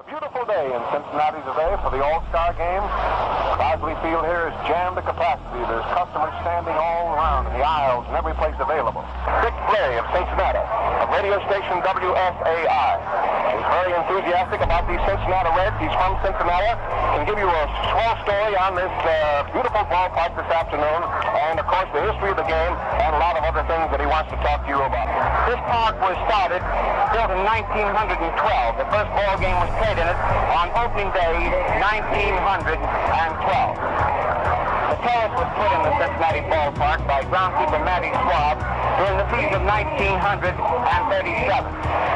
A beautiful day in Cincinnati today for the All-Star game. Crosley Field here is jammed to capacity. There's customers standing all around in the aisles and every place available. Dick Flay of Cincinnati, of radio station WSAI. He's very enthusiastic about these Cincinnati Reds. He's from Cincinnati. Can give you a small story on this beautiful ballpark this afternoon, and of course the history of the game and a lot of other things that he wants to talk to you about. This park was built in 1912. The first ball game was played in it on opening day 1912. The terrace was put in the Cincinnati ballpark by groundskeeper Matty Schwab during the season of 1937.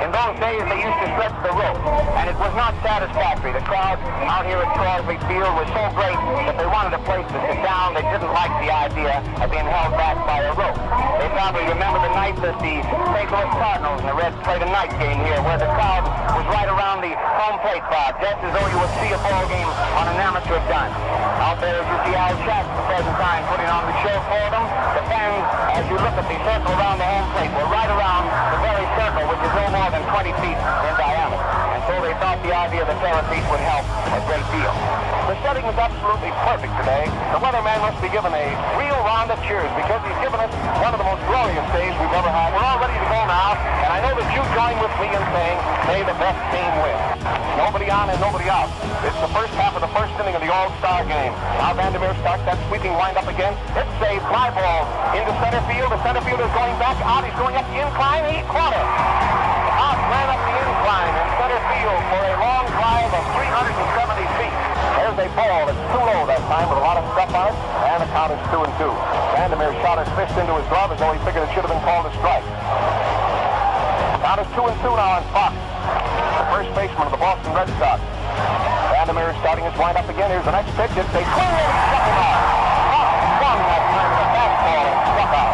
In those days, they used to stretch the rope, and it was not satisfactory. The crowd out here at Crosley Field was so great that they wanted a place to sit down. They didn't like the idea of being held back by a rope. They probably remember the night that the St. Louis Cardinals and the Reds played a night game here, where the crowd was right around the home plate crowd, just as though you would see a ball game on an amateur dime. Out there, you see Al Schacht at the present time putting on the show for them. The fans, as you look at the circle around the home plate, were right around the very circle, which is no more than 20 feet in diameter. And so they thought the idea of the terrace would help a great deal. The setting is absolutely perfect today. The weatherman must be given a real round of cheers because he's given us one of the most glorious days we've ever had. We're all ready to go now, and I know that you join with me in saying, may the best team win. Nobody on and nobody out. It's the first half of the first inning of the All-Star game. Now Vandermeer starts that sweeping windup again. It's a fly ball into center field. The center fielder is going back out. He's going up the incline. He caught it. Out ran up the incline in center field for a long drive of 370 feet. There's a ball that's too low that time with a lot of stuff on it, and the count is 2-2. Vandermeer shot his fist into his glove as though he figured it should have been called a strike. The count is 2-2 now on Fox, the first baseman of the Boston Red Sox. Vandermeer is starting his windup again. Here's the next pitch. It's a swing and he struck him out. Fox swung that time with a fastball and struck out.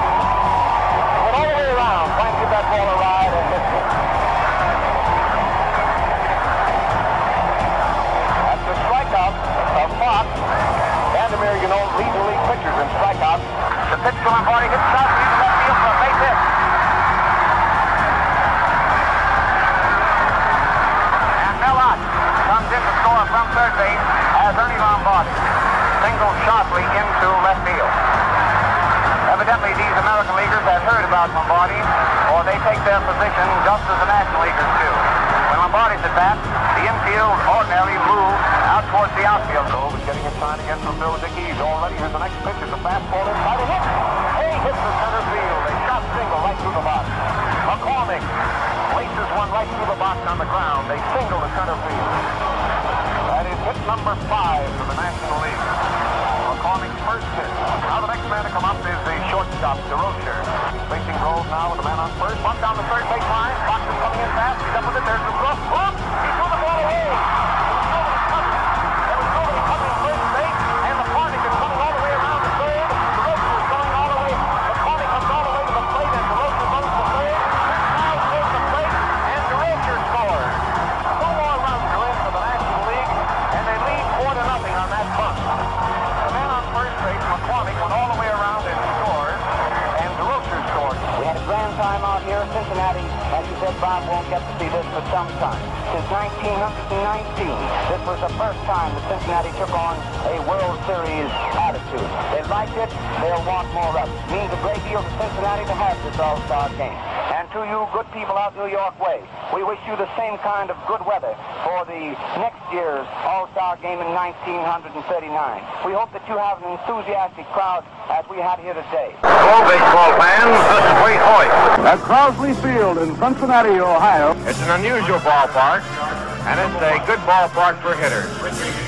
Went all the way around, trying to give that ball a ride and missed it. That's the strikeout of Fox. Vandermeer, you know, leads the league pitchers in strikeouts. The pitch to Lombardi hits out into left field for a base hit. And Mellott comes in to score from third base as Ernie Lombardi singles sharply into left field. Evidently, these American leaguers had heard about Lombardi, or they take their position just as the National Leaguers do. When Lombardi's at bat, the infield ordinarily moves out towards the outfield. Cove is getting a sign again from Bill Dickey. He's all ready. Here's the next pitch. It's a fastball inside a hit. He hits the center field. A shot single right through the box. McCormick places one right through the box on the ground. They single to center field. That is hit number 5 for the National League. McCormick's first hit. Now the next man to come up is the shortstop, DeRocher. Facing Grove now with the man on first. Bunt down the third base line. Fox is coming in fast. He's up with it. There's the throw. Whoop! He threw the ball away. There was nobody coming first base, and McCormick is coming all the way around the third. DeRocher is going all the way. McCormick comes all the way to the plate, and DeRocher runs the third. Now goes the plate, and DeRocher scores. 2 more runs are in for the National League, and they lead 4-0 on that bunt. The man on first base, McCormick, went all the way around and scored, and DeRocher scored. We had a grand time out here in Cincinnati. As you said, Bob won't get to see this for some time. Since 1919, this was the first time that Cincinnati took on a World Series attitude. They liked it, they'll want more of it. It means a great deal to Cincinnati to have this All-Star game. And to you good people out New York way, we wish you the same kind of good weather for the next year's All-Star game in 1939. We hope that you have an enthusiastic crowd as we had here today. Hello, baseball fans. This is Wade Hoyt. At Crosley Field in Cincinnati, Ohio. It's an unusual ballpark, and it's a good ballpark for hitters.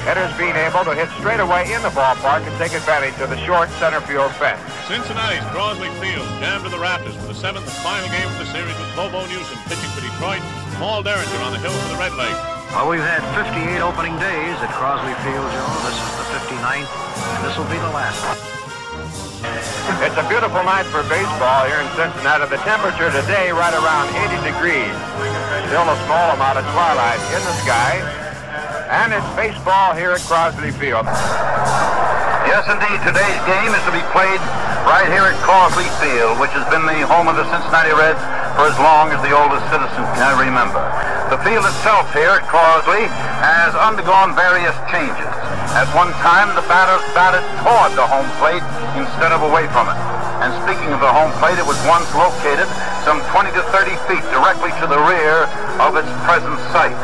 Hitters being able to hit straight away in the ballpark and take advantage of the short center field fence. Cincinnati's Crosley Field jammed to the rafters for the 7th and final game of the series with Bobo Newsom pitching for Detroit, Paul Derringer on the hill for the Red Legs. Well, we've had 58 opening days at Crosley Field, Joe. This is the 59th, and this will be the last one. It's a beautiful night for baseball here in Cincinnati. The temperature today right around 80 degrees. Still a small amount of twilight in the sky. And it's baseball here at Crosley Field. Yes, indeed. Today's game is to be played right here at Crosley Field, which has been the home of the Cincinnati Reds for as long as the oldest citizen can remember. The field itself here at Crosley has undergone various changes. At one time, the batters batted toward the home plate instead of away from it. And speaking of the home plate, it was once located some 20 to 30 feet directly to the rear of its present site.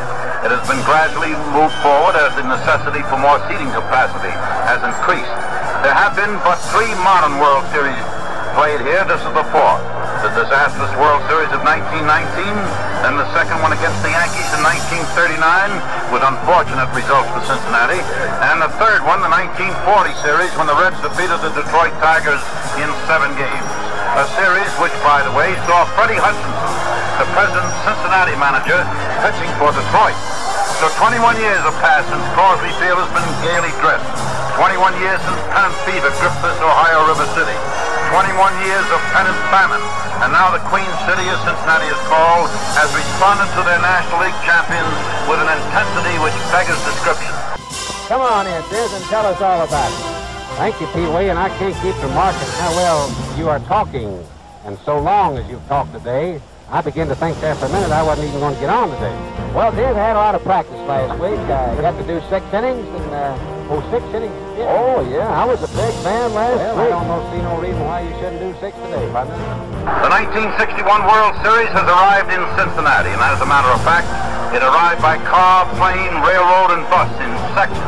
It has been gradually moved forward as the necessity for more seating capacity has increased. There have been but 3 modern World Series played here. This is the 4th. The disastrous World Series of 1919, then the second one against the Yankees in 1939 with unfortunate results for Cincinnati, and the third one, the 1940 series, when the Reds defeated the Detroit Tigers in 7 games. A series which, by the way, saw Freddie Hutchinson, the present Cincinnati manager, pitching for Detroit. So 21 years have passed since Crosley Field has been gaily dressed. 21 years since pennant fever gripped this Ohio River City. 21 years of pennant famine, and now the Queen City, as Cincinnati is called, has responded to their National League champions with an intensity which beggars description. Come on in, Sis, and tell us all about it. Thank you, Pee Wee, and I can't keep remarking how well you are talking. And so long as you've talked today, I begin to think there for a minute I wasn't even going to get on today. Well, Sis, I had a lot of practice last week. I got to do 6 innings, and 6 innings. Yeah. Oh, yeah, I was a big fan last week. I don't see no reason why you shouldn't do 6 today, partner. The 1961 World Series has arrived in Cincinnati, and as a matter of fact, it arrived by car, plane, railroad, and bus in sections.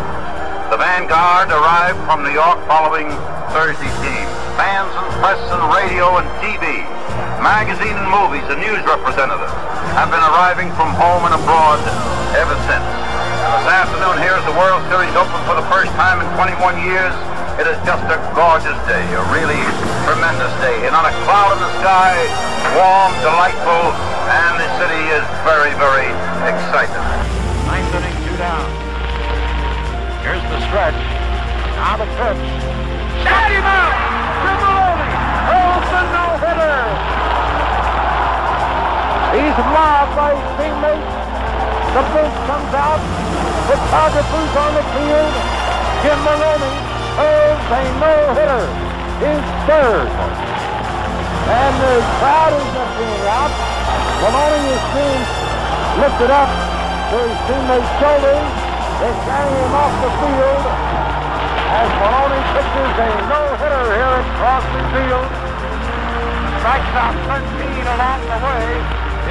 The vanguard arrived from New York following Thursday's game. Fans and press and radio and TV, magazine and movies and news representatives have been arriving from home and abroad ever since. This afternoon here as the World Series open for the first time in 21 years, it is just a gorgeous day, a really tremendous day. And on a cloud in the sky, warm, delightful, and the city is very, very excited. 9th inning, 2 down. Here's the stretch. Now the pitch. Shot him out! Triple-Oney holds the no-hitter. He's mobbed by his teammates. The bench comes out. Photographers on the field. Jim Maloney holds a no-hitter. His 3rd. And the crowd is emptying out. Maloney is being lifted up to his teammates' shoulders. They're carrying him off the field as Maloney pitches a no-hitter here at Crosley Field. Strikes out 13 along the way,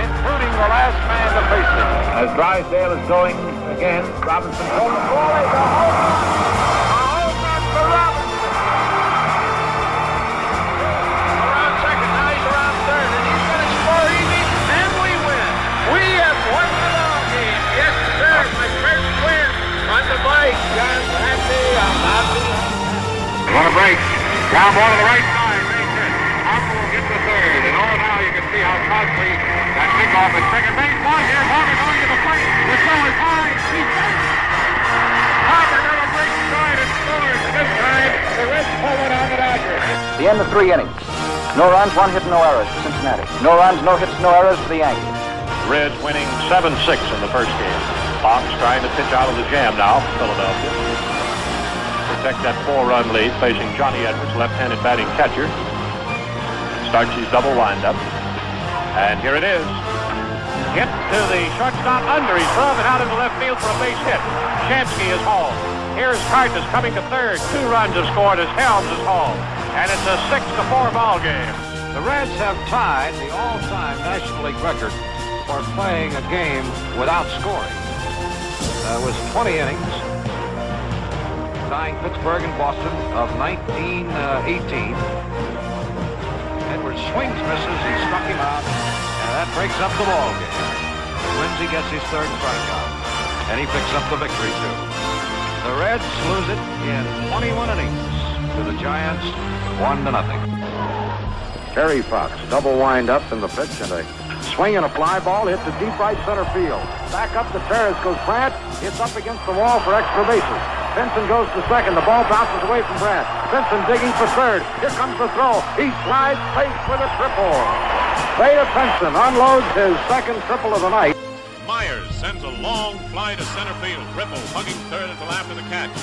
including the last man to face him. As Drysdale is going again, Robinson holds the ball. A home run for Robinson. Around second, now he's around third, and he's going to score easy, and we win. We have won the ball game. Yes, sir, my first win on the bike. John Happy, I'm happy. On a break. Ground ball to the right side. Base hit. Harper will get the 3rd. And all now you can see how Crosley got picked off at second base. One here. Harper going to the plate. The throw is high. He's got it. Harper got a great stride and scores. This time, the Reds pull it on the Dodgers. The end of 3 innings. No runs, 1 hit, no errors for Cincinnati. No runs, no hits, no errors for the Yankees. Reds winning 7-6 in the first game. Fox trying to pitch out of the jam now for Philadelphia. Protect that 4-run lead facing Johnny Edwards, left-handed batting catcher. Starts his double windup. And here it is. Hit to the shortstop under his glove and out into left field for a base hit. Shamsky is hauled. Here's Cardenas coming to 3rd. 2 runs have scored as Helms is hauled. And it's a 6-4 ball game. The Reds have tied the all-time National League record for playing a game without scoring. It was 20 innings, tying Pittsburgh and Boston of 1918. Edwards swings, misses, he struck him out, and that breaks up the ball game. Lindsay gets his 3rd strikeout, and he picks up the victory too. The Reds lose it in 21 innings to the Giants, 1-0. Terry Fox, double wind up in the pitch, and a swing and a fly ball hit to deep right center field. Back up the terrace goes Brandt. It's up against the wall for extra bases. Benson goes to second. The ball bounces away from Brandt. Benson digging for 3rd. Here comes the throw. He slides safe with a triple. Theta Benson unloads his 2nd triple of the night. Myers sends a long fly to center field. Ripple hugging 3rd until after the catch.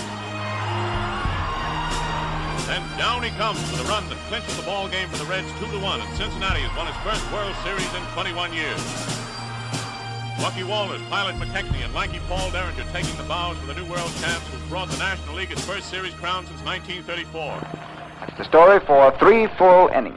Then down he comes for the run that clinches the ball game for the Reds 2-1. And Cincinnati has won its first World Series in 21 years. Lucky Walters, Pilot McKechnie, and lanky Paul Derringer taking the bows for the new world champs who brought the National League its first series crown since 1934. That's the story for 3 full innings.